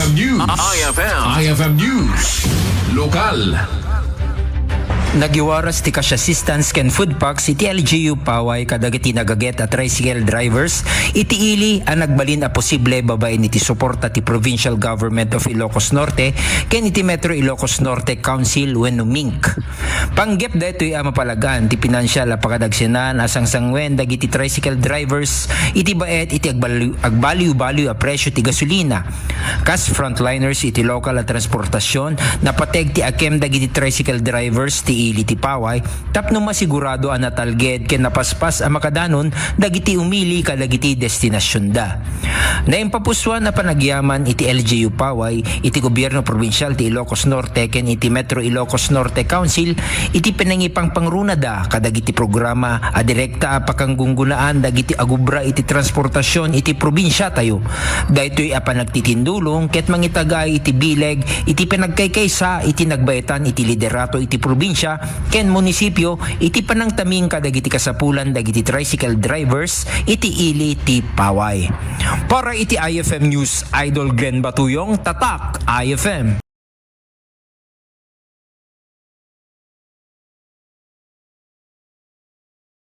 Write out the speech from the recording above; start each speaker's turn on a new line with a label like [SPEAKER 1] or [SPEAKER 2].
[SPEAKER 1] IFM News. IFM News. Lokal.
[SPEAKER 2] Nagiwaras ti cash assistance ken food packs iti LGU Paway kadagiti nagaget at tricycle drivers iti ili ang nagbalin a posible babaen iti suporta ti Provincial Government of Ilocos Norte ken iti Metro Ilocos Norte Council wenno MINC. Panggep daytoy a mapalagan ti pinansyal a pakadagsenan asang sangwen dagiti tricycle drivers iti baet iti agbaliw-baliw a presyo ti gasolina. Kas frontliners iti lokal a transportasyon napateg ti akem dagiti tricycle drivers ti ili ti Paway tapno masigurado ang natalged ken napaspas ang makadanon dagiti umili kadagiti destinasyon da. Naimpapuswan na panagyaman iti LGU Paway iti gobyerno probinsyal ti Ilocos Norte ken iti Metro Ilocos Norte Council iti pinangipang pangrunada kadagiti programa a direkta a pakanggunggunaan dagiti agubra iti transportasyon iti probinsya tayo. Daytoy a panagtitindulong ket mangitagay iti bileg iti pinagkaykaysa iti nagbaetan iti liderato iti probinsya ken munisipyo iti panangtaming kadagiti kasapulan dagiti tricycle drivers iti ili ti Paway. Para iti IFM News, Idol Glenn Batuyong, Tatak IFM.